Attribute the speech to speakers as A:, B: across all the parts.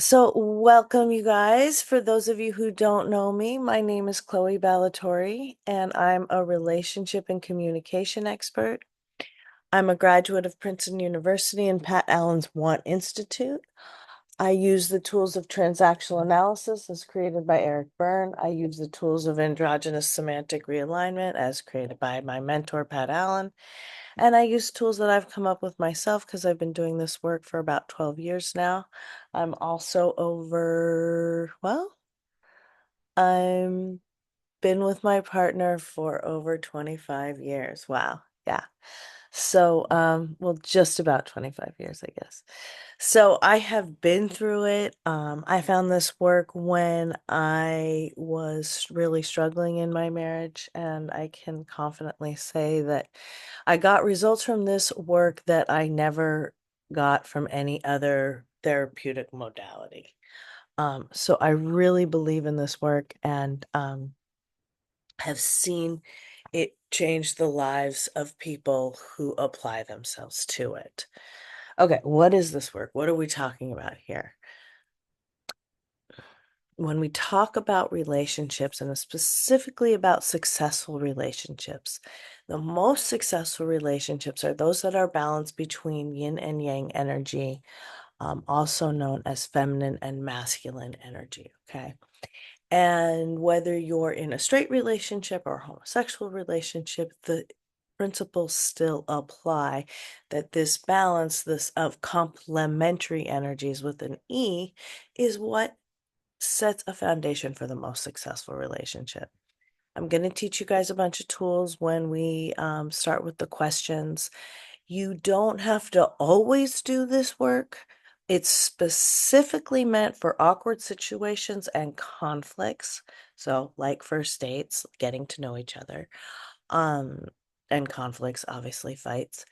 A: So, welcome, you guys. For those of you who don't know me, my name is Chloe Ballatori, and I'm a relationship and communication expert. I'm a graduate of Princeton University and Pat Allen's Want Institute. I use the tools of transactional analysis as created by Eric Byrne. I use the tools of androgynous semantic realignment as created by my mentor, Pat Allen. And I use tools that I've come up with myself because I've been doing this work for about 12 years now. I'm also I'm been with my partner for over 25 years. Wow. Yeah. Just about 25 years, I guess. So I have been through it. I found this work when I was really struggling in my marriage, and I can confidently say that I got results from this work that I never got from any other therapeutic modality. So I really believe in this work and have seen it change the lives of people who apply themselves to it. Okay, what is this work? What are we talking about here? When we talk about relationships and specifically about successful relationships, the most successful relationships are those that are balanced between yin and yang energy, also known as feminine and masculine energy. Okay. And whether you're in a straight relationship or a homosexual relationship, the principles still apply that this balance, this of complementary energies with an E, is what sets a foundation for the most successful relationship. I'm going to teach you guys a bunch of tools when we start with the questions. You don't have to always do this work. It's specifically meant for awkward situations and conflicts. So, like first dates, getting to know each other, um, and conflicts, obviously fights.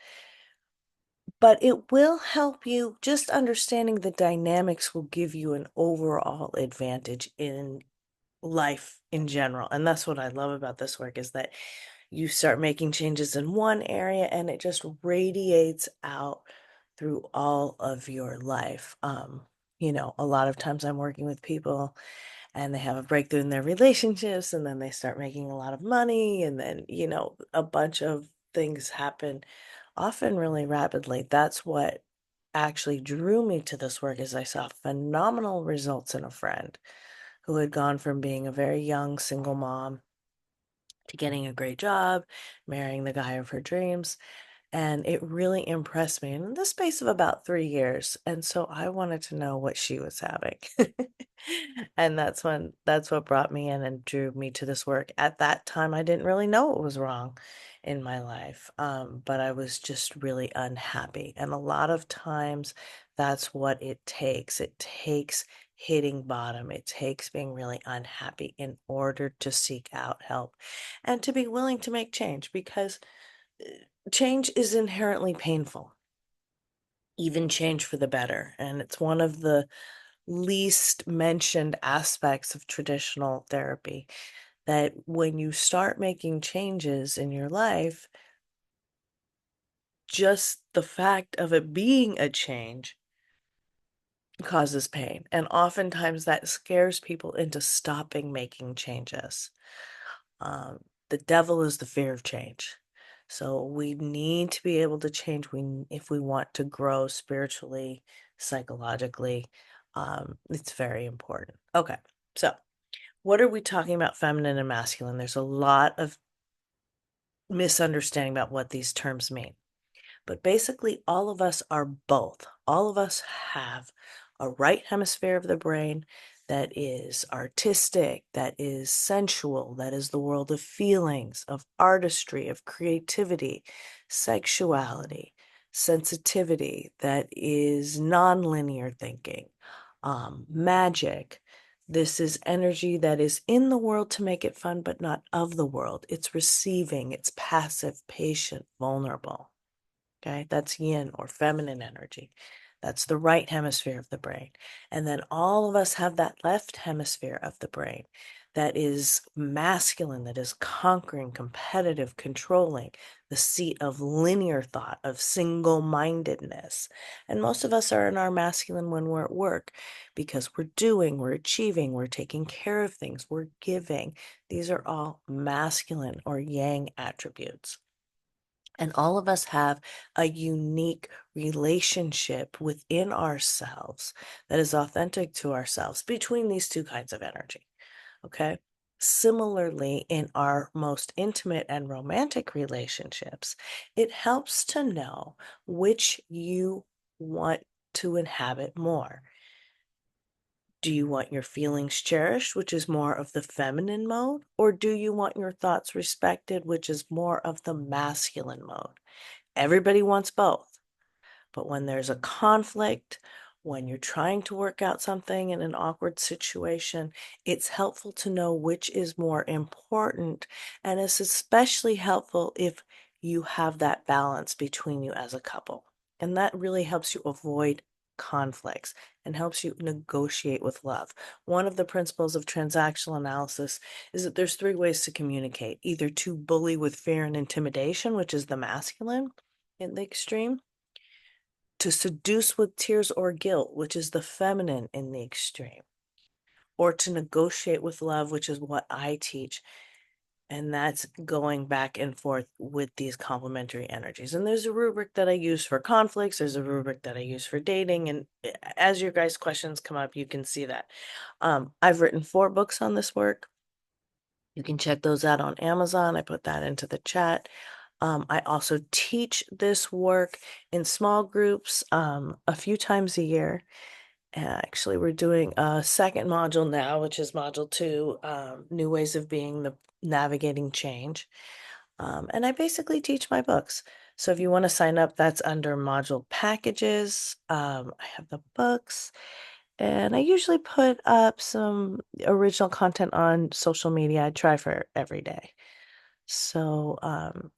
A: But it will help you, just understanding the dynamics will give you an overall advantage in life in general. And that's what I love about this work is that you start making changes in one area and it just radiates out through all of your life. A lot of times I'm working with people and they have a breakthrough in their relationships and then they start making a lot of money and then, a bunch of things happen often really rapidly. That's what actually drew me to this work is I saw phenomenal results in a friend who had gone from being a very young single mom to getting a great job, marrying the guy of her dreams. And it really impressed me in the space of about 3 years. And so I wanted to know what she was having. And that's what brought me in and drew me to this work. At that time, I didn't really know what was wrong in my life, but I was just really unhappy. And a lot of times, that's what it takes. It takes hitting bottom. It takes being really unhappy in order to seek out help and to be willing to make change because change is inherently painful, even change for the better. And it's one of the least mentioned aspects of traditional therapy that when you start making changes in your life, just the fact of it being a change causes pain. And oftentimes that scares people into stopping making changes. Um, the devil is the fear of change. So we need to be able to change if we want to grow spiritually, psychologically. It's very important. Okay, so what are we talking about feminine and masculine? There's a lot of misunderstanding about what these terms mean. But basically, all of us are both. All of us have a right hemisphere of the brain that is artistic, that is sensual, that is the world of feelings, of artistry, of creativity, sexuality, sensitivity, that is nonlinear thinking, magic. This is energy that is in the world to make it fun, but not of the world. It's receiving, it's passive, patient, vulnerable. Okay, that's yin or feminine energy. That's the right hemisphere of the brain. And then all of us have that left hemisphere of the brain that is masculine, that is conquering, competitive, controlling, the seat of linear thought, of single-mindedness. And most of us are in our masculine when we're at work because we're doing, we're achieving, we're taking care of things, we're giving. These are all masculine or yang attributes. And all of us have a unique relationship within ourselves that is authentic to ourselves between these two kinds of energy. Okay. Similarly, in our most intimate and romantic relationships, it helps to know which you want to inhabit more. Do you want your feelings cherished, which is more of the feminine mode, or do you want your thoughts respected, which is more of the masculine mode? Everybody wants both. But when there's a conflict, when you're trying to work out something in an awkward situation, it's helpful to know which is more important. And it's especially helpful if you have that balance between you as a couple. And that really helps you avoid conflicts and helps you negotiate with love. One of the principles of transactional analysis is that there's three ways to communicate: either to bully with fear and intimidation, which is the masculine in the extreme, to seduce with tears or guilt, which is the feminine in the extreme, or to negotiate with love, which is what I teach. And that's going back and forth with these complementary energies. And there's a rubric that I use for conflicts, there's a rubric that I use for dating. And as your guys' questions come up, you can see that. I've written 4 books on this work. You can check those out on Amazon. I put that into the chat. I also teach this work in small groups a few times a year. Actually, we're doing a second module now, which is module 2, New Ways of Being, the Navigating Change. And I basically teach my books. So if you want to sign up, that's under module packages. I have the books, and I usually put up some original content on social media. I try for every day. So,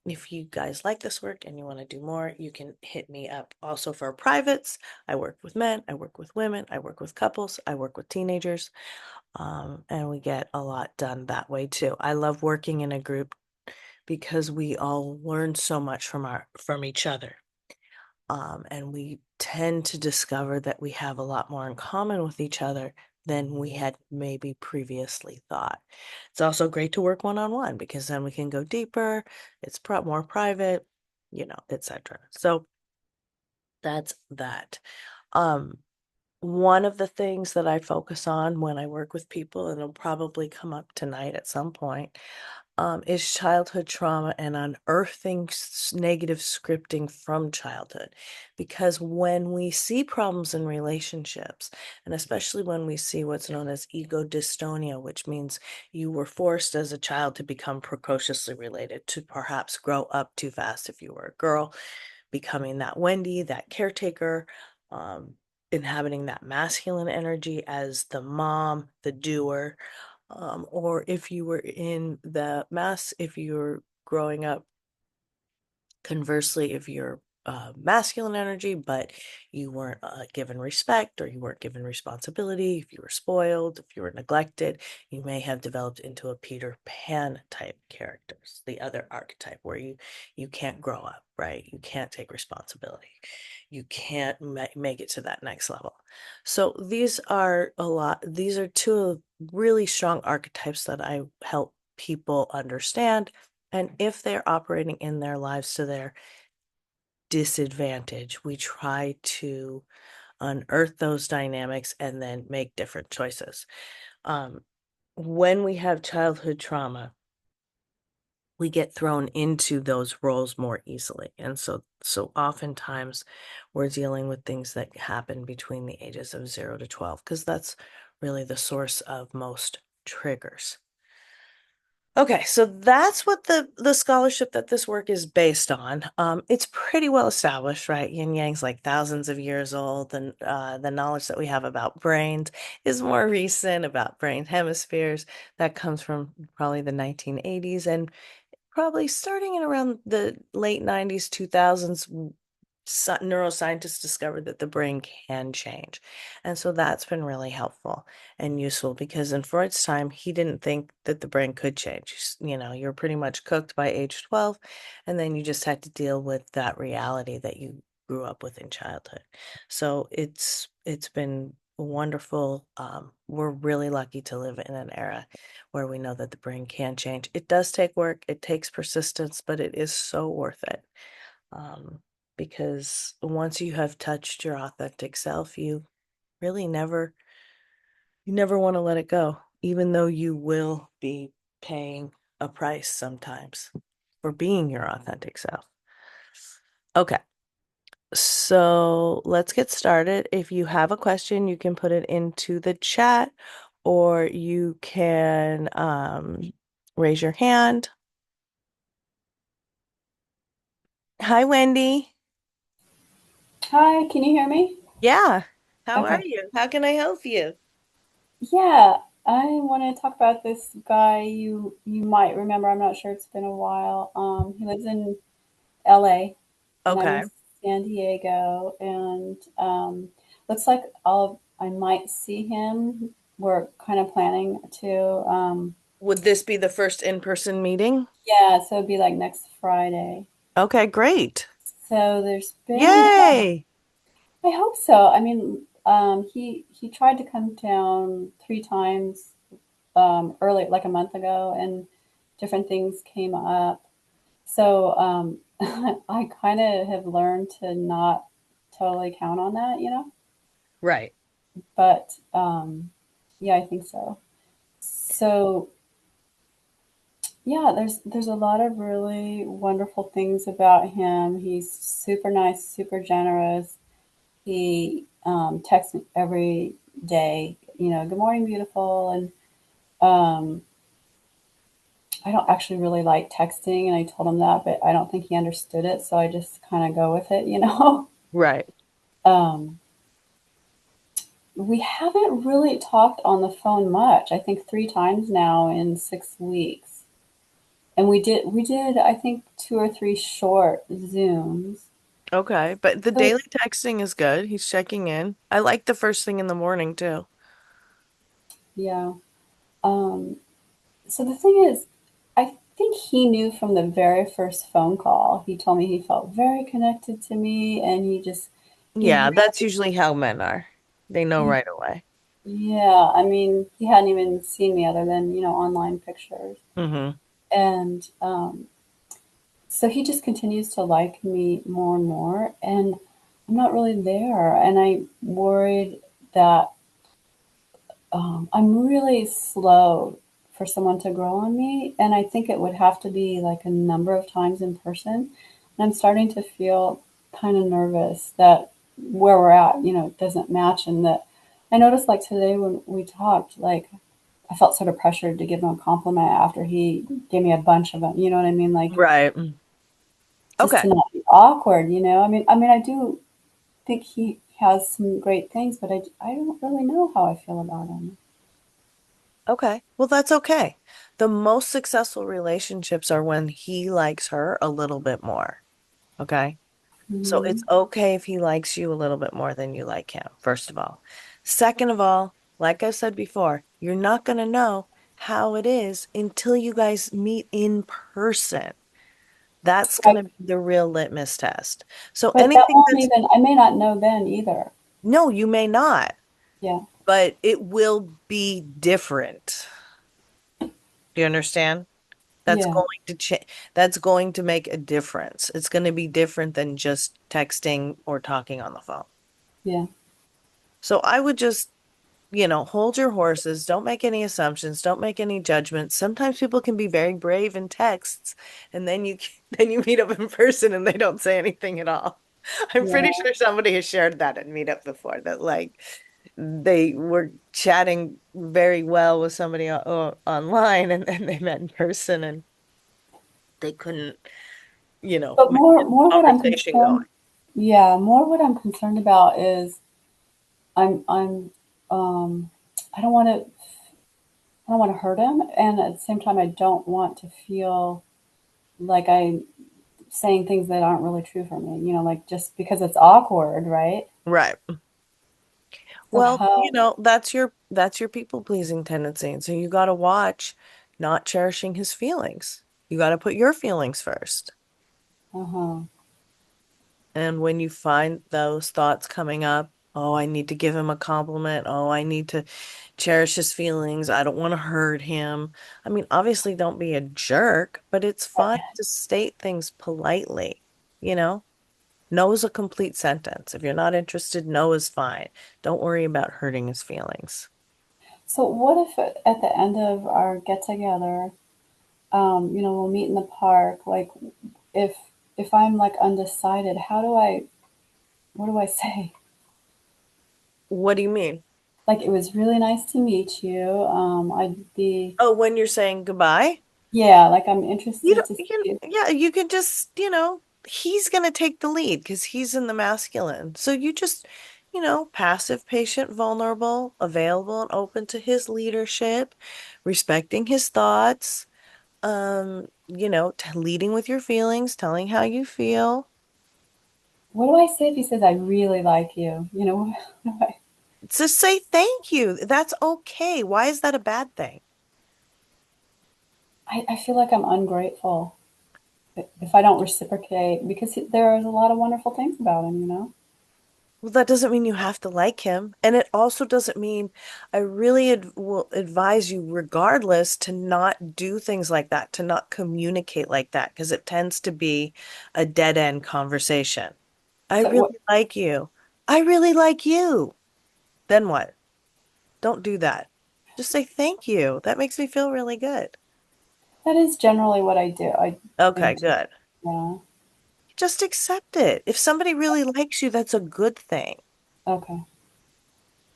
A: if you guys like this work and you want to do more, you can hit me up also for privates. I work with men, I work with women, I work with couples, I work with teenagers, and we get a lot done that way too. I love working in a group because we all learn so much from each other. And we tend to discover that we have a lot more in common with each other than we had maybe previously thought. It's also great to work one-on-one because then we can go deeper, it's more private, etc. So that's that. Um, One of the things that I focus on when I work with people, and it'll probably come up tonight at some point, is childhood trauma and unearthing negative scripting from childhood. Because when we see problems in relationships, and especially when we see what's known as ego dystonia, which means you were forced as a child to become precociously related, to perhaps grow up too fast if you were a girl, becoming that Wendy, that caretaker, um, inhabiting that masculine energy as the mom, the doer, or if you were in the if you're growing up, conversely, if you're masculine energy, but you weren't given respect or you weren't given responsibility, if you were spoiled, if you were neglected, you may have developed into a Peter Pan type characters, the other archetype where you can't grow up, right? You can't take responsibility. You can't make it to that next level. So these are these are two really strong archetypes that I help people understand. And if they're operating in their lives to their disadvantage, we try to unearth those dynamics and then make different choices. Um, when we have childhood trauma, we get thrown into those roles more easily. And so oftentimes we're dealing with things that happen between the ages of 0 to 12, because that's really the source of most triggers. Okay, so that's what the scholarship that this work is based on. It's pretty well established, right? Yin Yang's like thousands of years old, and the knowledge that we have about brains is more recent, about brain hemispheres. That comes from probably the 1980s, and probably starting in around the late 90s, 2000s, neuroscientists discovered that the brain can change. And so that's been really helpful and useful because in Freud's time, he didn't think that the brain could change. You're pretty much cooked by age 12, and then you just had to deal with that reality that you grew up with in childhood. So it's been wonderful. We're really lucky to live in an era where we know that the brain can change. It does take work, it takes persistence, but it is so worth it. Um, because once you have touched your authentic self, really you never want to let it go, even though you will be paying a price sometimes for being your authentic self. Okay, so let's get started. If you have a question, you can put it into the chat or you can raise your hand. Hi, Wendy.
B: Hi, can you hear me?
A: Yeah, how are
B: Okay.
A: you? How can I help you?
B: Yeah, I want to talk about this guy you might remember. I'm not sure, it's been a while. He lives in LA and I'm
A: Okay.
B: in San Diego, and looks like I might see him. We're kind of planning to
A: Would this be the first in-person meeting?
B: yeah, so it'd be like next Friday.
A: Okay, great.
B: So there's been
A: Yay.
B: I hope so. I mean, he tried to come down 3 times early, like a month ago, and different things came up. So I kind of have learned to not totally count on that, you know.
A: Right.
B: But yeah, I think so. So yeah, there's a lot of really wonderful things about him. He's super nice, super generous. He texts me every day, you know, good morning, beautiful, and um, I don't actually really like texting, and I told him that, but I don't think he understood it, so I just kind of go with it, you know.
A: Right.
B: Um, we haven't really talked on the phone much. I think 3 times now in 6 weeks, and we did I think 2 or 3 short Zooms.
A: Okay, but the
B: So
A: daily texting is good. He's checking in. I like the first thing in the morning too.
B: yeah. Um, so the thing is, I think he knew from the very first phone call. He told me he felt very connected to me, and he
A: Yeah, that's
B: really,
A: usually how men are. They know
B: he,
A: right away.
B: yeah. I mean, he hadn't even seen me other than online pictures,
A: Mm-hmm.
B: and so he just continues to like me more and more, and I'm not really there, and I'm worried that I'm really slow for someone to grow on me, and I think it would have to be like a number of times in person. And I'm starting to feel kind of nervous that where we're at, doesn't match, and that I noticed like today when we talked, like I felt sort of pressured to give him a compliment after he gave me a bunch of them. You know what I mean? Like
A: Right.
B: just
A: Okay.
B: to not be awkward. I mean, I do think he has some great things, but I don't really know how I feel about him.
A: Okay. Well, that's okay. The most successful relationships are when he likes her a little bit more. Okay. So it's
B: Hmm.
A: okay if he likes you a little bit more than you like him, first of all. Second of all, like I said before, you're not going to know how it is until you guys meet in person. That's going
B: Right.
A: to be the real litmus test. So
B: But that
A: anything
B: won't
A: that's,
B: even, I may not know then either.
A: no, you may not,
B: Yeah.
A: but it will be different. Do you understand? That's
B: Yeah.
A: going to change. That's going to make a difference. It's going to be different than just texting or talking on the phone.
B: Yeah.
A: So I would just hold your horses. Don't make any assumptions. Don't make any judgments. Sometimes people can be very brave in texts, and then then you meet up in person and they don't say anything at all. I'm pretty
B: Yeah.
A: sure somebody has shared that at Meetup before, that like they were chatting very well with somebody online and then they met in person and they couldn't,
B: But more,
A: get
B: more
A: the
B: what I'm
A: conversation going.
B: concerned, yeah, more what I'm concerned about is I'm, um, I don't want to, I don't want to hurt him. And at the same time, I don't want to feel like I saying things that aren't really true for me, like just because it's awkward, right?
A: Right.
B: So
A: Well,
B: how,
A: that's your people pleasing tendency. And so you got to watch not cherishing his feelings. You got to put your feelings first.
B: uh-huh.
A: And when you find those thoughts coming up, oh, I need to give him a compliment. Oh, I need to cherish his feelings. I don't want to hurt him. I mean, obviously, don't be a jerk, but it's fine to state things politely. You know, no is a complete sentence. If you're not interested, no is fine. Don't worry about hurting his feelings.
B: So what if at the end of our get together, we'll meet in the park, like if if I'm like undecided, what do I say?
A: What do you mean?
B: Like it was really nice to meet you. I'd be,
A: Oh, when you're saying goodbye?
B: yeah, like I'm
A: You
B: interested
A: don't,
B: to
A: you,
B: see.
A: yeah, you could just, he's gonna take the lead because he's in the masculine. So you just, passive, patient, vulnerable, available and open to his leadership, respecting his thoughts, leading with your feelings, telling how you feel.
B: What do I say if he says I really like you? What do
A: Just say thank you. That's okay. Why is that a bad thing?
B: I feel like I'm ungrateful if I don't reciprocate because there's a lot of wonderful things about him.
A: Well, that doesn't mean you have to like him. And it also doesn't mean I really will advise you, regardless, to not do things like that, to not communicate like that, because it tends to be a dead end conversation. I
B: So what,
A: really like you. I really like you. Then what? Don't do that. Just say thank you. That makes me feel really good.
B: that is generally what I do. I
A: Okay,
B: do,
A: good.
B: yeah.
A: Just accept it. If somebody really likes you, that's a good thing.
B: Okay.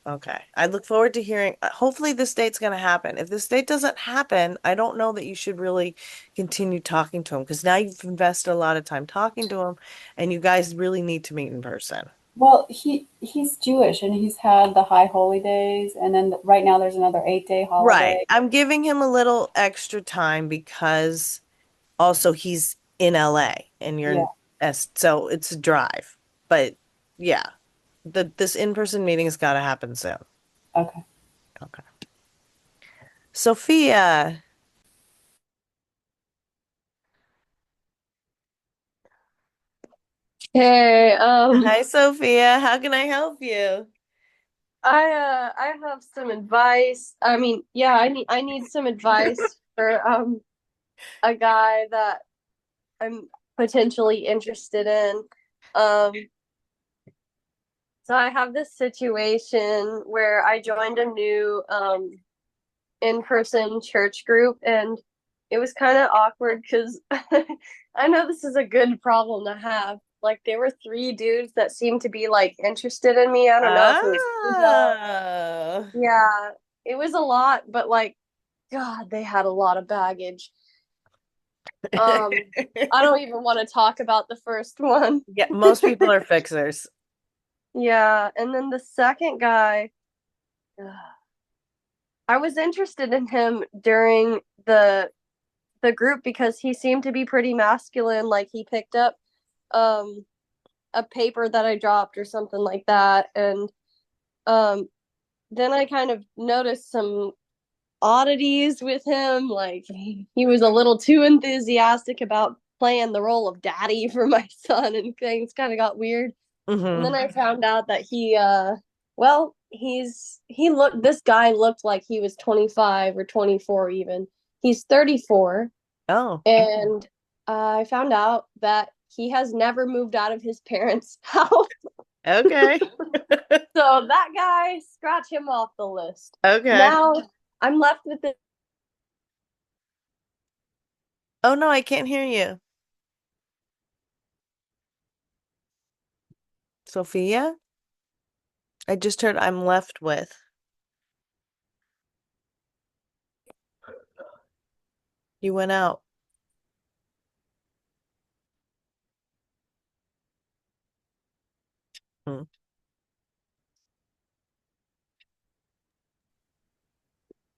A: Okay. I look forward to hearing. Hopefully, this date's going to happen. If this date doesn't happen, I don't know that you should really continue talking to him because now you've invested a lot of time talking to him and you guys really need to meet in person.
B: Well, he's Jewish and he's had the high holy days, and then right now there's another 8 day
A: Right.
B: holiday.
A: I'm giving him a little extra time because also he's in LA and you're
B: Yeah.
A: in S, so it's a drive. But yeah, this in-person meeting has got to happen soon.
B: Okay.
A: Okay. Sophia.
C: Hey,
A: Hi, Sophia. How can I help you?
C: I have some advice. I mean, yeah, I need some advice for a guy that I'm potentially interested in. Um, so I have this situation where I joined a new in-person church group and it was kind of awkward because I know this is a good problem to have. Like there were three dudes that seemed to be like interested in me. I don't know if it was
A: Oh.
C: yeah, it was a lot, but like, God, they had a lot of baggage. Um, I don't even want to talk about the first one.
A: Yeah, most people are fixers.
C: Yeah, and then the second guy, I was interested in him during the group because he seemed to be pretty masculine. Like he picked up um a paper that I dropped or something like that, and um then I kind of noticed some oddities with him. Like he was a little too enthusiastic about playing the role of daddy for my son, and things kind of got weird. And then
A: Hmm.
C: I found out that well, he looked this guy looked like he was 25 or 24 even. He's 34
A: Oh,
C: and I found out that he has never moved out of his parents' house.
A: okay.
C: So that guy, scratch him off the list.
A: Okay.
C: Now I'm left with this.
A: Oh no, I can't hear you. Sophia? I just heard I'm left with. You went out. Hmm.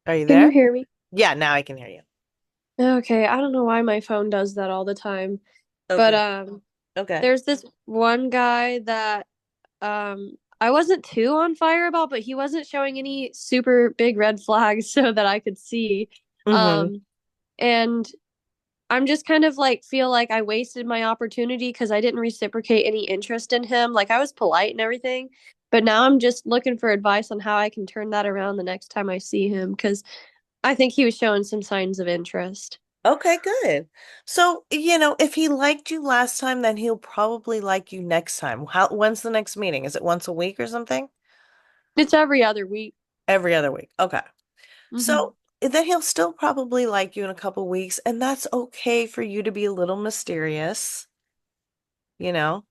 A: Are you
C: Can you
A: there?
C: hear me?
A: Yeah, now I can hear you.
C: Okay, I don't know why my phone does that all the time. But
A: Okay. Okay.
C: there's this one guy that I wasn't too on fire about, but he wasn't showing any super big red flags so that I could see.
A: Mm-hmm.
C: Um and I'm just kind of like feel like I wasted my opportunity because I didn't reciprocate any interest in him. Like I was polite and everything, but now I'm just looking for advice on how I can turn that around the next time I see him because I think he was showing some signs of interest.
A: Okay, good. So, if he liked you last time, then he'll probably like you next time. When's the next meeting? Is it once a week or something?
C: It's every other week.
A: Every other week. Okay.
C: Hmm.
A: So then he'll still probably like you in a couple weeks, and that's okay for you to be a little mysterious, you know?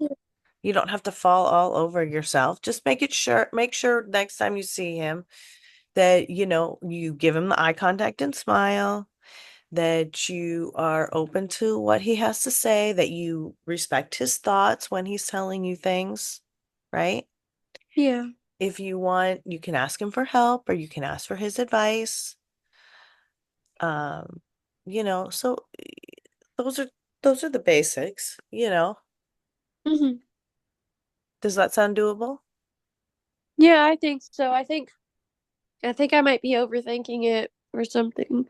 A: You don't have to fall all over yourself. Just make sure next time you see him that, you give him the eye contact and smile, that you are open to what he has to say, that you respect his thoughts when he's telling you things, right?
C: Yeah.
A: If you want, you can ask him for help or you can ask for his advice. Um, so those are those are the basics.
C: Hmm.
A: Does that sound doable?
C: Yeah, I think so. I think I might be overthinking it or something.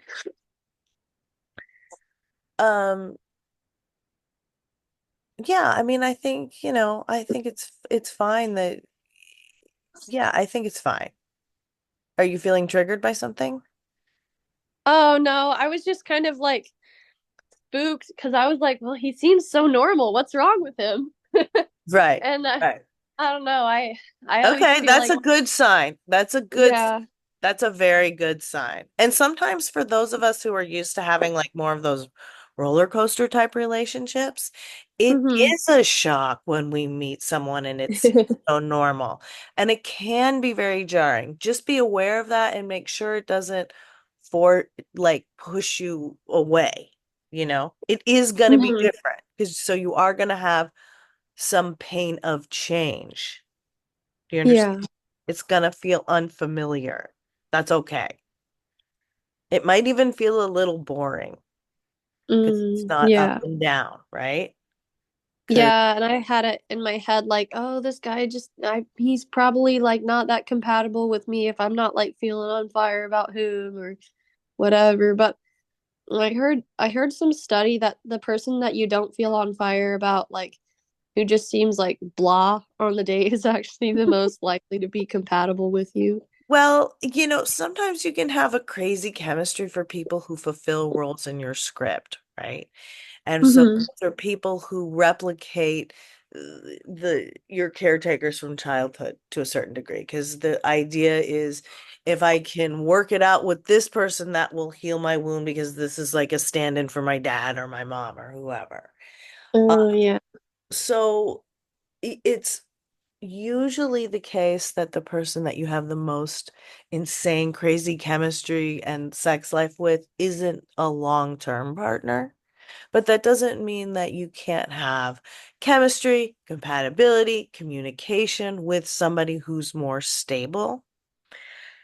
A: Um, yeah, I mean, I think it's fine that yeah, I think it's fine. Are you feeling triggered by something?
C: Oh no, I was just kind of like spooked because I was like, well, he seems so normal. What's wrong with him?
A: Right.
C: And
A: Right.
C: I don't know. I always
A: Okay,
C: feel
A: that's
C: like
A: a good sign.
C: yeah.
A: That's a very good sign. And sometimes for those of us who are used to having like more of those roller coaster type relationships, it
C: Hmm.
A: is a shock when we meet someone and it seems so normal. And it can be very jarring. Just be aware of that and make sure it doesn't for like push you away, It is going to be
C: Hmm.
A: different because so you are going to have some pain of change. Do you understand?
C: Yeah.
A: It's gonna feel unfamiliar. That's okay. It might even feel a little boring because it's not up
C: Yeah.
A: and down, right? Because
C: Yeah, and I had it in my head like, oh, this guy he's probably like not that compatible with me if I'm not like feeling on fire about him or whatever. But I heard some study that the person that you don't feel on fire about, like who just seems like blah on the date, is actually the most likely to be compatible with you.
A: well, sometimes you can have a crazy chemistry for people who fulfill roles in your script, right? And so
C: Hmm.
A: those are people who replicate the your caretakers from childhood to a certain degree because the idea is if I can work it out with this person that will heal my wound because this is like a stand-in for my dad or my mom or whoever. Uh,
C: Oh yeah.
A: so it's usually the case that the person that you have the most insane, crazy chemistry and sex life with isn't a long-term partner. But that doesn't mean that you can't have chemistry, compatibility, communication with somebody who's more stable.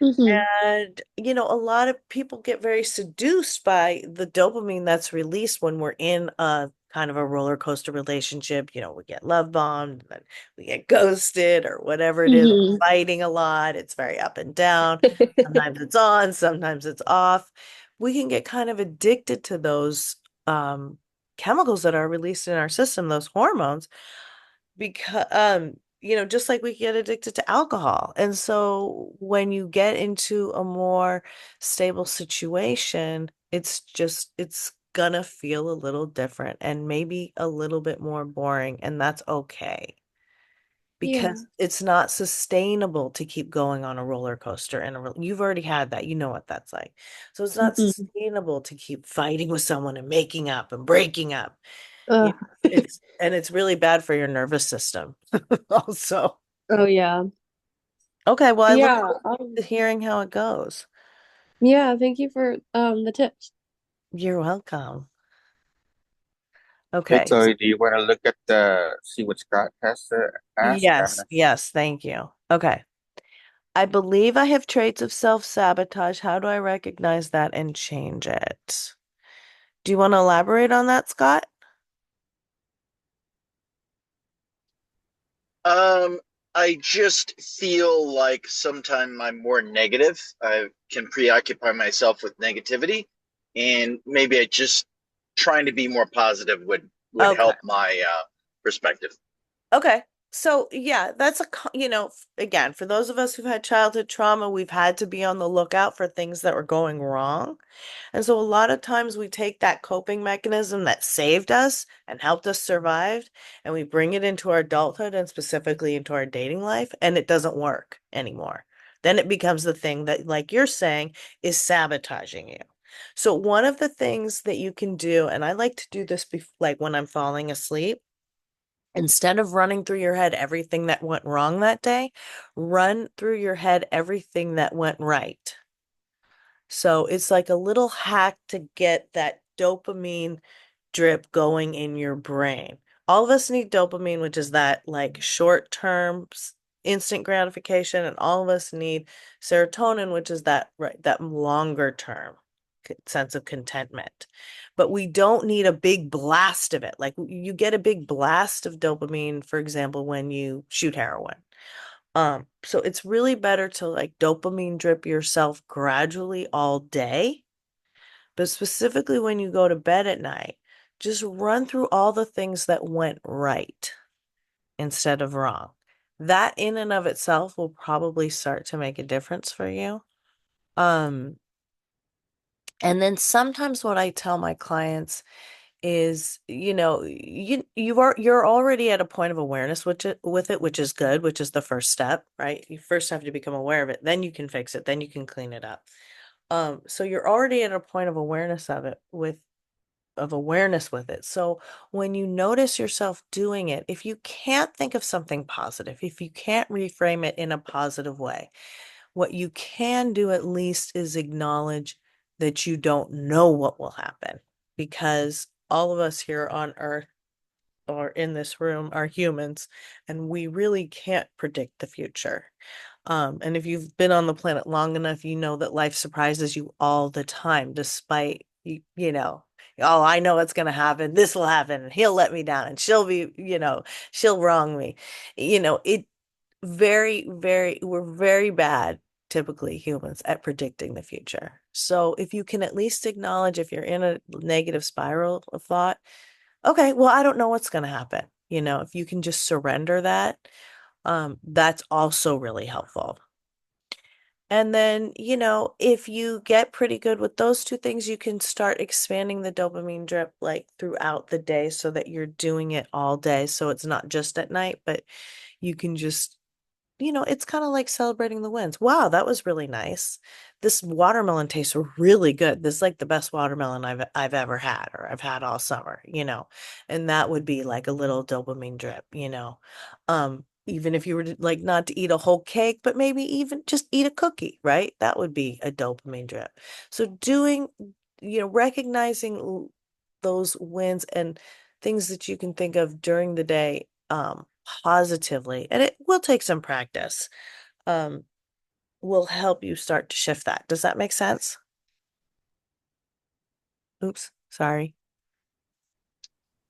C: Hmm.
A: And, a lot of people get very seduced by the dopamine that's released when we're in a kind of a roller coaster relationship. We get love bombed, and then we get ghosted or whatever it is,
C: Hmm.
A: fighting a lot. It's very up and down. Sometimes it's on, sometimes it's off. We can get kind of addicted to those chemicals that are released in our system, those hormones because just like we get addicted to alcohol. And so when you get into a more stable situation, it's gonna feel a little different and maybe a little bit more boring, and that's okay.
C: Yeah.
A: Because it's not sustainable to keep going on a roller coaster and you've already had that, you know what that's like. So it's not
C: Hmm.
A: sustainable to keep fighting with someone and making up and breaking up.
C: Uh,
A: You it's really bad for your nervous system also.
C: oh yeah.
A: Okay, well, I look
C: Yeah.
A: forward to hearing how it goes.
C: Yeah, thank you for the tips.
A: You're welcome.
D: Okay,
A: Okay.
D: so do you want to look at the see what Scott has to ask? I'm
A: Yes,
D: not sure.
A: yes, thank you. Okay. I believe I have traits of self-sabotage. How do I recognize that and change it? Do you want to elaborate on that, Scott?
E: Um, I just feel like sometimes I'm more negative. I can preoccupy myself with negativity, and maybe I just trying to be more positive would
A: Okay.
E: help my perspective.
A: Okay. So, yeah, that's again, for those of us who've had childhood trauma, we've had to be on the lookout for things that were going wrong. And so a lot of times we take that coping mechanism that saved us and helped us survive, and we bring it into our adulthood and specifically into our dating life, and it doesn't work anymore. Then it becomes the thing that, like you're saying, is sabotaging you. So one of the things that you can do, and I like to do this like when I'm falling asleep, instead of running through your head everything that went wrong that day, run through your head everything that went right. So it's like a little hack to get that dopamine drip going in your brain. All of us need dopamine, which is that like short term instant gratification, and all of us need serotonin, which is that right that longer term sense of contentment. But we don't need a big blast of it. Like you get a big blast of dopamine, for example, when you shoot heroin. So it's really better to like dopamine drip yourself gradually all day, but specifically when you go to bed at night, just run through all the things that went right instead of wrong. That in and of itself will probably start to make a difference for you. Um, and then sometimes what I tell my clients is, you're already at a point of awareness with it, which is good, which is the first step, right? You first have to become aware of it, then you can fix it, then you can clean it up. So you're already at a point of awareness with it. So when you notice yourself doing it, if you can't think of something positive, if you can't reframe it in a positive way, what you can do at least is acknowledge that you don't know what will happen, because all of us here on earth or in this room are humans, and we really can't predict the future. And if you've been on the planet long enough, you know that life surprises you all the time, despite oh, I know what's gonna happen. This will happen, and he'll let me down, and she'll wrong me. It we're very bad, typically humans, at predicting the future. So if you can at least acknowledge if you're in a negative spiral of thought, okay, well, I don't know what's gonna happen. If you can just surrender that, that's also really helpful. And then, if you get pretty good with those two things, you can start expanding the dopamine drip like throughout the day so that you're doing it all day. So it's not just at night, but you can just it's kind of like celebrating the wins. Wow, that was really nice. This watermelon tastes really good. This is like the best watermelon I've ever had, or I've had all summer. And that would be like a little dopamine drip. Even if you were to, like, not to eat a whole cake, but maybe even just eat a cookie, right? That would be a dopamine drip. So recognizing those wins and things that you can think of during the day positively, and it will take some practice, um, will help you start to shift that. Does that make sense? Oops, sorry.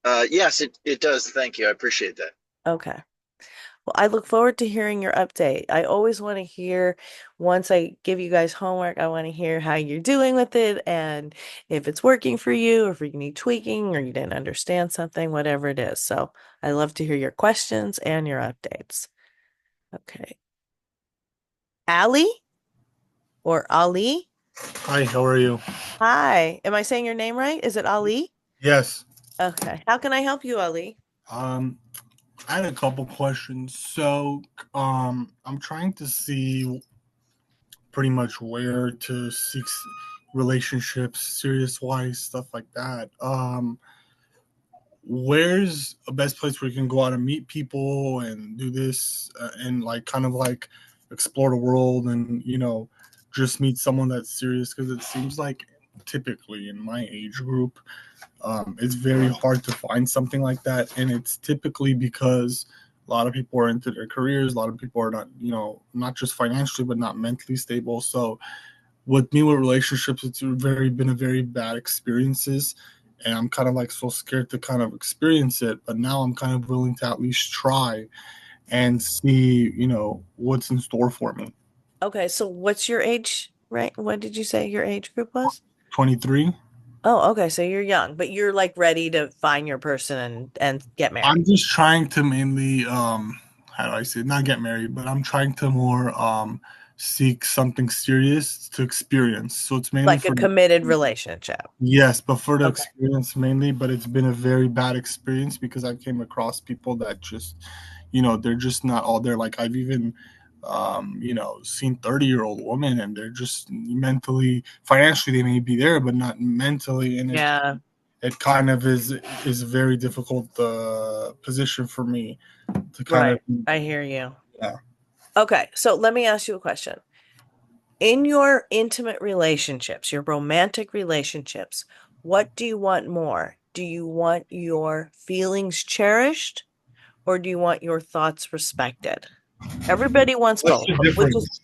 E: Yes, it does. Thank you. I appreciate that.
A: Okay. Well, I look forward to hearing your update. I always want to hear, once I give you guys homework, I want to hear how you're doing with it and if it's working for you, or if you need tweaking, or you didn't understand something, whatever it is. So I love to hear your questions and your updates. Okay. Ali or Ali?
F: Hi, how are you?
A: Hi. Am I saying your name right? Is it Ali?
F: Yes.
A: Okay. How can I help you, Ali?
F: Um, I had a couple questions. So, I'm trying to see pretty much where to seek relationships, serious wise, stuff like that. Where's the best place where you can go out and meet people and do this and like kind of like explore the world and just meet someone that's serious? Because it seems like typically in my age group, it's very hard to find something like that, and it's typically because a lot of people are into their careers. A lot of people are not, not just financially, but not mentally stable. So, with me with relationships, it's been a very bad experiences, and I'm kind of like so scared to kind of experience it. But now I'm kind of willing to at least try. and see, what's in store for me.
A: Okay, so what's your age, right? What did you say your age group was?
F: 23.
A: Oh, okay, so you're young, but you're like ready to find your person and get married.
F: I'm just trying to mainly, how do I say, it? Not get married, but I'm trying to more seek something serious to experience. So it's mainly
A: Like a
F: for,
A: committed relationship.
F: yes, but for the
A: Okay.
F: experience mainly. But it's been a very bad experience because I came across people that just, they're just not all there. Like I've even, seen 30-year-old women, and they're just mentally, financially, they may be there, but not mentally, and
A: Yeah,
F: it kind of is a very difficult position for me to kind of,
A: right. I hear you.
F: yeah.
A: Okay, so let me ask you a question. In your intimate relationships, your romantic relationships, what do you want more? Do you want your feelings cherished or do you want your thoughts respected? Everybody wants
F: What's
A: both,
F: the
A: which is
F: difference?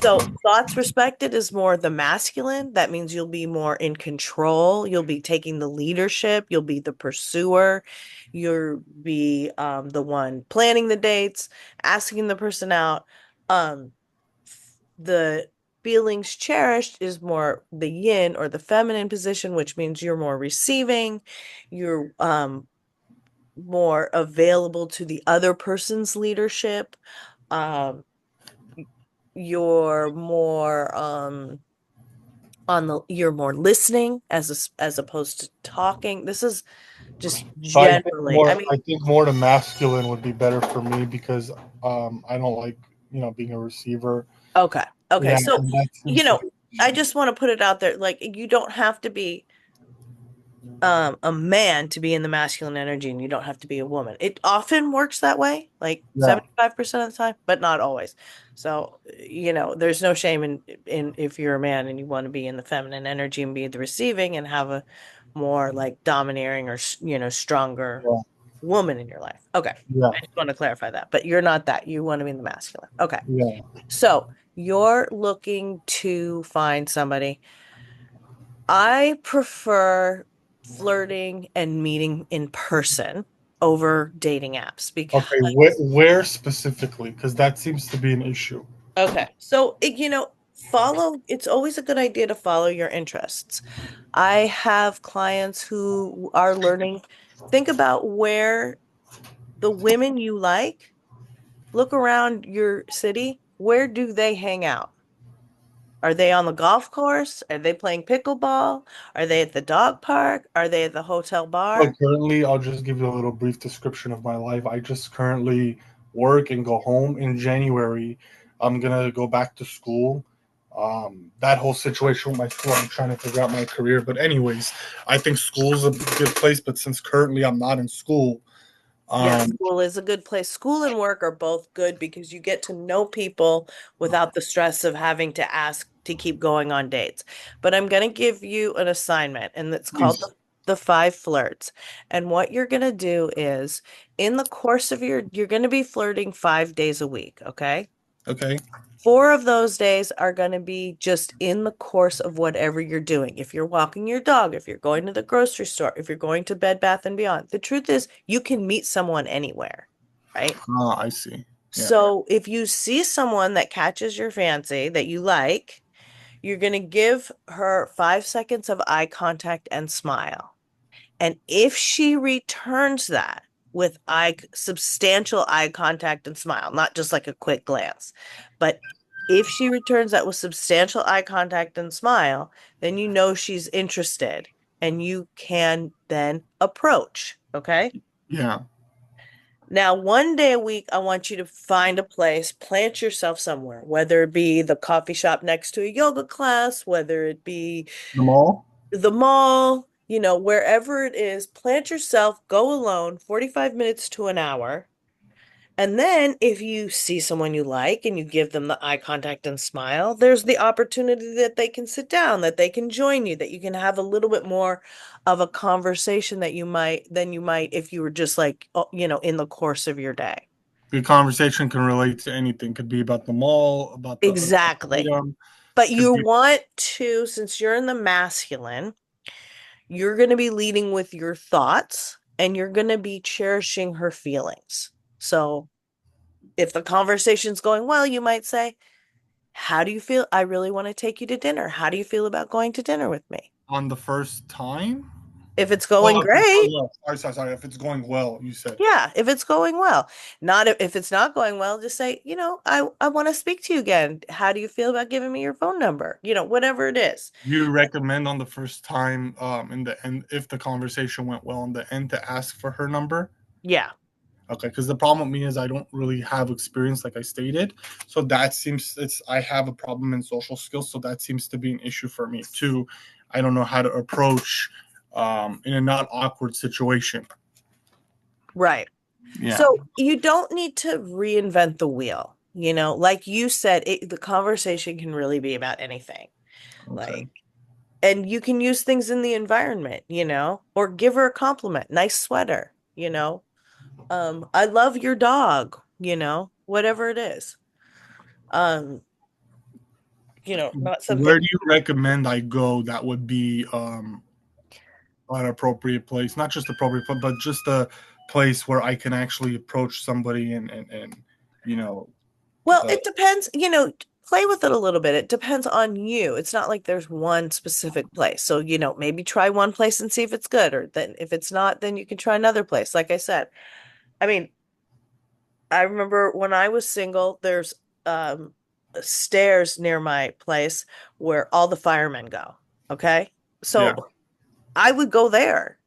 A: so thoughts respected is more the masculine. That means you'll be more in control. You'll be taking the leadership. You'll be the pursuer. You'll be the one planning the dates, asking the person out. Um, the feelings cherished is more the yin or the feminine position, which means you're more receiving. You're more available to the other person's leadership. Um, you're more you're more listening as opposed to talking. This is just
F: So I think
A: generally. I
F: more
A: mean,
F: I think more the masculine would be better for me because I don't like, being a receiver.
A: okay. Okay.
F: Yeah,
A: So,
F: and that
A: you
F: seems to
A: know,
F: be an
A: I
F: issue.
A: just want to put it out there like you don't have to be a man to be in the masculine energy and you don't have to be a woman. It often works that way, like
F: Yeah,
A: 75% of the time, but not always. So, there's no shame in if you're a man and you want to be in the feminine energy and be the receiving and have a more like domineering or stronger
F: yeah,
A: woman in your life. Okay.
F: yeah,
A: I just want to clarify that. But you're not that. You want to be in the masculine. Okay.
F: yeah.
A: So, you're looking to find somebody. I prefer flirting and meeting in person over dating apps because,
F: Okay, where specifically? Because that seems to be an issue.
A: okay, so it's always a good idea to follow your interests. I have clients who are learning, think about where the women you like, look around your city, where do they hang out? Are they on the golf course? Are they playing pickleball? Are they at the dog park? Are they at the hotel
F: So
A: bar?
F: currently, I'll just give you a little brief description of my life. I just currently work and go home. In January, I'm gonna go back to school. That whole situation with my school, I'm trying to figure out my career. But anyways, I think school is a good place. But since currently I'm not in school,
A: Yes,
F: um,
A: school is a good place. School and work are both good because you get to know people without the stress of having to ask to keep going on dates. But I'm going to give you an assignment, and it's called
F: please,
A: the five flirts. And what you're going to do is in the course of you're going to be flirting 5 days a week, okay?
F: okay,
A: 4 of those days are going to be just in the course of whatever you're doing. If you're walking your dog, if you're going to the grocery store, if you're going to Bed Bath and Beyond. The truth is, you can meet someone anywhere, right?
F: I see. Yeah,
A: So if you see someone that catches your fancy that you like, you're going to give her 5 seconds of eye contact and smile. And if she returns that with substantial eye contact and smile, not just like a quick glance, but if she returns that with substantial eye contact and smile, then you know she's interested and you can then approach. Okay.
F: yeah.
A: Now, 1 day a week, I want you to find a place, plant yourself somewhere, whether it be the coffee shop next to a yoga class, whether it be
F: The mall.
A: the mall, wherever it is, plant yourself, go alone, 45 minutes to an hour. And then if you see someone you like and you give them the eye contact and smile, there's the opportunity that they can sit down, that they can join you, that you can have a little bit more of a conversation than you might if you were just like, in the course of your day.
F: The conversation can relate to anything. Could be about the mall, about the
A: Exactly.
F: item.
A: But
F: Could
A: you
F: be
A: want to, since you're in the masculine, you're going to be leading with your thoughts and you're going to be cherishing her feelings. So If the conversation's going well, you might say, how do you feel? I really want to take you to dinner. How do you feel about going to dinner with me?
F: On the first time?
A: If it's going
F: Oh, if it's
A: great,
F: going well. Sorry. If it's going well, you said.
A: yeah, if it's going well. Not if it's not going well, just say, I want to speak to you again. How do you feel about giving me your phone number? Whatever it is.
F: You recommend on the first time, in the end, if the conversation went well in the end, to ask for her number?
A: Yeah.
F: Okay, because the problem with me is I don't really have experience, like I stated. So that seems I have a problem in social skills, so that seems to be an issue for me too. I don't know how to approach in a not awkward situation.
A: Right.
F: Yeah.
A: So you don't need to reinvent the wheel. Like you said, the conversation can really be about anything.
F: Okay.
A: Like, and you can use things in the environment, or give her a compliment. Nice sweater, I love your dog, whatever it is. Um, not
F: Where
A: something.
F: do you recommend I go that would be an appropriate place? Not just appropriate, but just a place where I can actually approach somebody and you know,
A: Well,
F: uh,
A: it depends, play with it a little bit. It depends on you. It's not like there's one specific place. So, maybe try one place and see if it's good, or then if it's not, then you can try another place. Like I said, I mean, I remember when I was single, there's um stairs near my place where all the firemen go. Okay.
F: yeah.
A: So I would go there.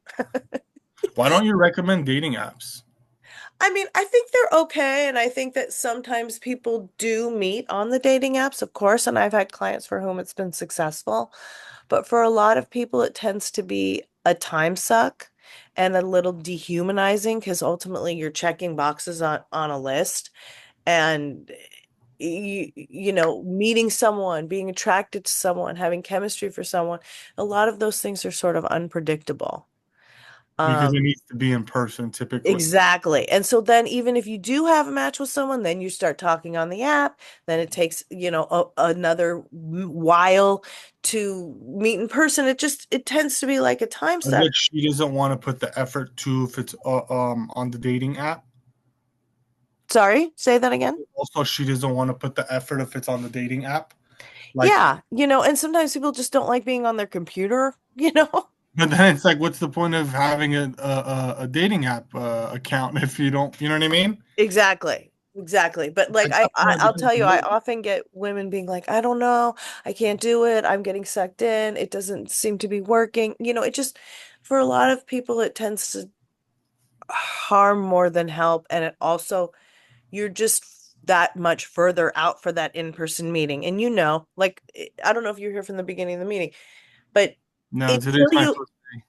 F: Why don't you recommend dating apps?
A: I mean, I think they're okay. And I think that sometimes people do meet on the dating apps, of course. And I've had clients for whom it's been successful. But for a lot of people, it tends to be a time suck and a little dehumanizing because ultimately you're checking boxes on a list. And meeting someone, being attracted to someone, having chemistry for someone, a lot of those things are sort of unpredictable.
F: Because it
A: Um,
F: needs to be in person typically.
A: exactly. And so then even if you do have a match with someone, then you start talking on the app, then it takes, another while to meet in person. It tends to be like a time
F: I
A: suck.
F: bet she doesn't want to put the effort to if it's on the dating app.
A: Sorry, say that again.
F: Also, she doesn't want to put the effort if it's on the dating app. Like,
A: Yeah, and sometimes people just don't like being on their computer,
F: but then it's like, what's the point of having a dating app account if you don't? You know what I mean?
A: Exactly. Exactly. But like
F: At that point, it
A: I'll
F: becomes
A: tell you, I
F: work.
A: often get women being like, I don't know, I can't do it. I'm getting sucked in. It doesn't seem to be working. It just for a lot of people it tends to harm more than help. And it also you're just that much further out for that in-person meeting. And like I don't know if you're here from the beginning of the meeting, but
F: No, today's
A: until
F: my
A: you
F: first day.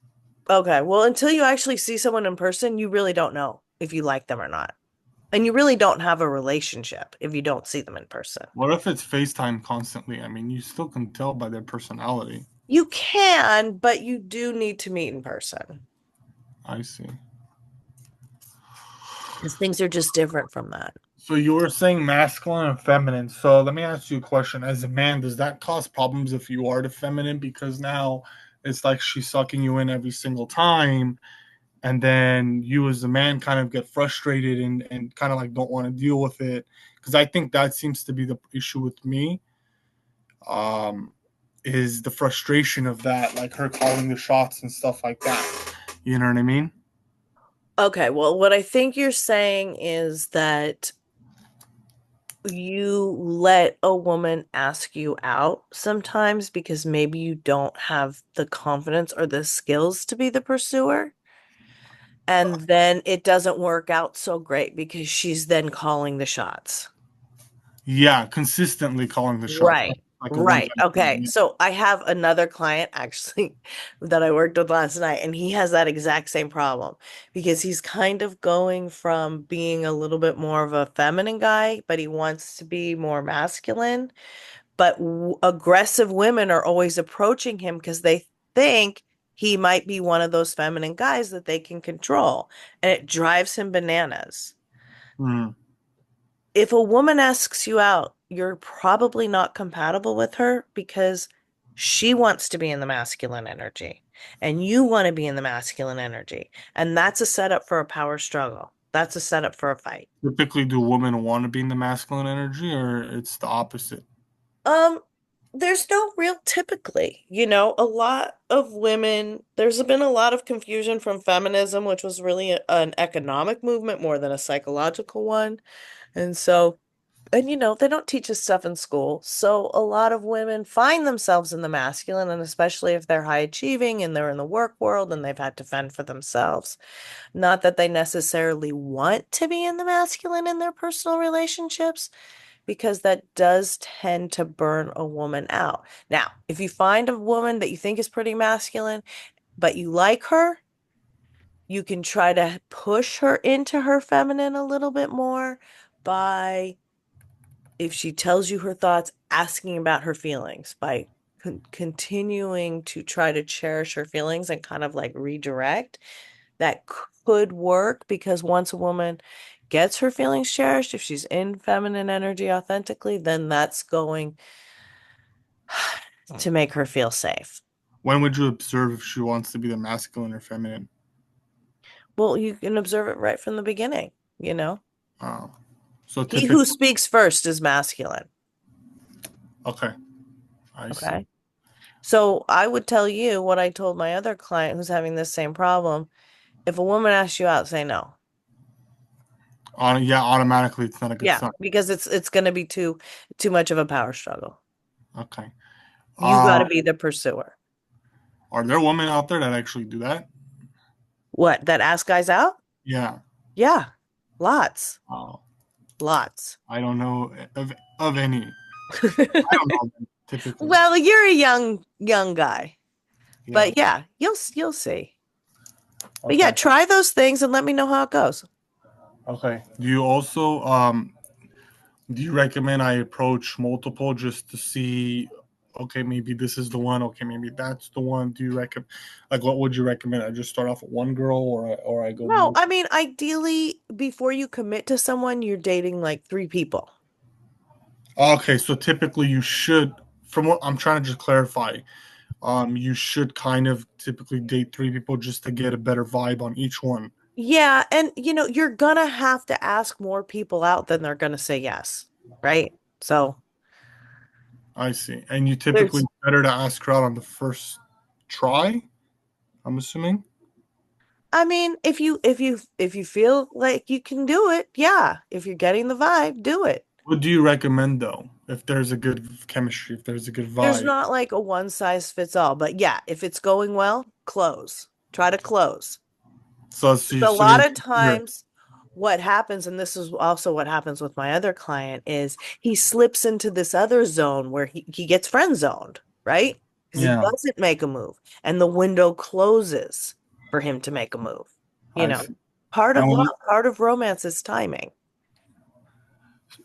A: okay, well, until you actually see someone in person, you really don't know if you like them or not. And you really don't have a relationship if you don't see them in person.
F: What if it's FaceTime constantly? I mean, you still can tell by their personality.
A: You can, but you do need to meet in person
F: I see.
A: because things are just different from that.
F: So you were saying masculine and feminine. So let me ask you a question. As a man, does that cause problems if you are the feminine? Because now it's like she's sucking you in every single time. And then you as a man kind of get frustrated and kind of like don't want to deal with it. Because I think that seems to be the issue with me. Um, is the frustration of that, like her calling the shots and stuff like that. You know what I mean?
A: Okay, well, what I think you're saying is that you let a woman ask you out sometimes because maybe you don't have the confidence or the skills to be the pursuer. And then it doesn't work out so great because she's then calling the shots.
F: Yeah, consistently calling the shots, not
A: Right.
F: like a one
A: Right.
F: time thing.
A: Okay.
F: Yeah.
A: So I have another client actually that I worked with last night, and he has that exact same problem because he's kind of going from being a little bit more of a feminine guy, but he wants to be more masculine. But aggressive women are always approaching him because they think he might be one of those feminine guys that they can control, and it drives him bananas.
F: Mhm.
A: If a woman asks you out, you're probably not compatible with her because she wants to be in the masculine energy and you want to be in the masculine energy. And that's a setup for a power struggle. That's a setup for a fight.
F: Typically, do women want to be in the masculine energy, or it's the opposite?
A: Um, there's no real typically, a lot of women, there's been a lot of confusion from feminism, which was really an economic movement more than a psychological one. And so, and they don't teach us stuff in school. So a lot of women find themselves in the masculine, and especially if they're high achieving and they're in the work world and they've had to fend for themselves. Not that they necessarily want to be in the masculine in their personal relationships, because that does tend to burn a woman out. Now, if you find a woman that you think is pretty masculine, but you like her, you can try to push her into her feminine a little bit more by, if she tells you her thoughts, asking about her feelings, by continuing to try to cherish her feelings and kind of like redirect. That could work, because once a woman gets her feelings cherished, if she's in feminine energy authentically, then that's going to make her feel safe.
F: When would you observe if she wants to be the masculine or feminine?
A: Well, you can observe it right from the beginning,
F: Uh, so
A: He who
F: typically,
A: speaks first is masculine.
F: okay, I see.
A: Okay. So I would tell you what I told my other client who's having this same problem. If a woman asks you out, say no.
F: Yeah, automatically, it's not a good
A: Yeah,
F: sign.
A: because it's going to be too much of a power struggle.
F: Okay.
A: You got to be the pursuer.
F: Are there women out there that actually do that?
A: What, that ask guys out?
F: Yeah.
A: Yeah, lots,
F: Oh,
A: lots.
F: I don't know of any. I don't know them, typically.
A: Well, you're a young guy,
F: Yeah.
A: but yeah, you'll see. But yeah,
F: Okay.
A: try those things and let me know how it goes.
F: Okay. Do you also do you recommend I approach multiple just to see? Okay, maybe this is the one. Okay, maybe that's the one. Do you recommend? Like, what would you recommend? I just start off with one girl, or I go
A: No,
F: more.
A: I mean, ideally, before you commit to someone, you're dating like 3 people.
F: Okay, so typically you should, from what I'm trying to just clarify, you should kind of typically date 3 people just to get a better vibe on each one.
A: Yeah, and you're gonna have to ask more people out than they're gonna say yes, right? So
F: I see. And you typically
A: there's,
F: better to ask her out on the first try, I'm assuming.
A: I mean, if you feel like you can do it, yeah. If you're getting the vibe, do it.
F: What do you recommend though? If there's a good chemistry, if there's a good
A: There's
F: vibe.
A: not like a one size fits all, but yeah, if it's going well, close. Try to close. A
F: So
A: lot
F: you're
A: of times what happens, and this is also what happens with my other client, is he slips into this other zone where he gets friend zoned, right? Because he
F: yeah,
A: doesn't make a move and the window closes for him to make a move. You
F: I
A: know,
F: see.
A: part of
F: And
A: love, part of romance is timing.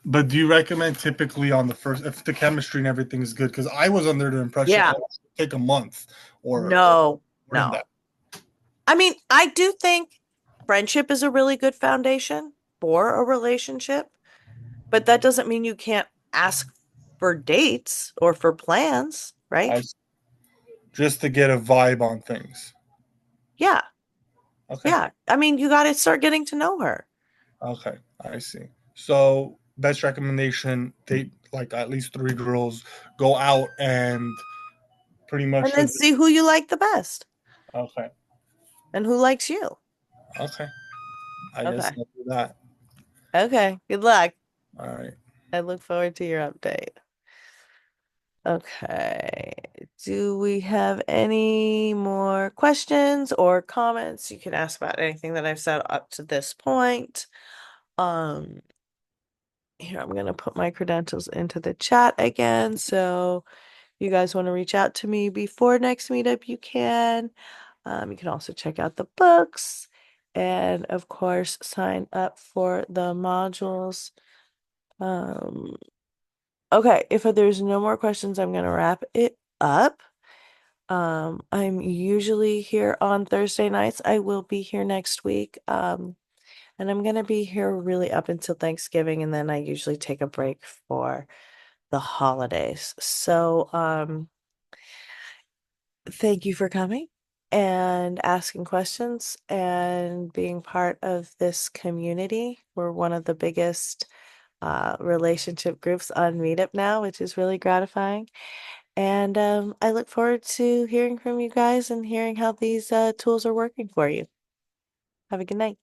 F: but do you recommend typically on the first if the chemistry and everything is good? Because I was under the impression
A: Yeah.
F: oh, it should take a month or
A: No,
F: more than
A: no.
F: that.
A: I mean, I do think friendship is a really good foundation for a relationship, but that doesn't mean you can't ask for dates or for plans, right?
F: I just to get a vibe on things.
A: Yeah.
F: Okay.
A: Yeah. I mean, you got to start getting to know her
F: Okay. I see. So best recommendation, date like at least 3 girls, go out and pretty
A: and
F: much
A: then
F: just
A: see who you like the best
F: okay.
A: and who likes you.
F: Okay. I guess
A: Okay.
F: I'll do that.
A: Okay. Good luck.
F: All right.
A: I look forward to your update. Okay. Do we have any more questions or comments? You can ask about anything that I've said up to this point. Um, Here, I'm going to put my credentials into the chat again. So you guys want to reach out to me before next meetup, you can. You can also check out the books and, of course, sign up for the modules. Um, okay, if there's no more questions, I'm going to wrap it up. I'm usually here on Thursday nights. I will be here next week. And I'm going to be here really up until Thanksgiving, and then I usually take a break for the holidays. So, thank you for coming. and asking questions and being part of this community. We're one of the biggest relationship groups on Meetup now, which is really gratifying. And I look forward to hearing from you guys and hearing how these tools are working for you. Have a good night.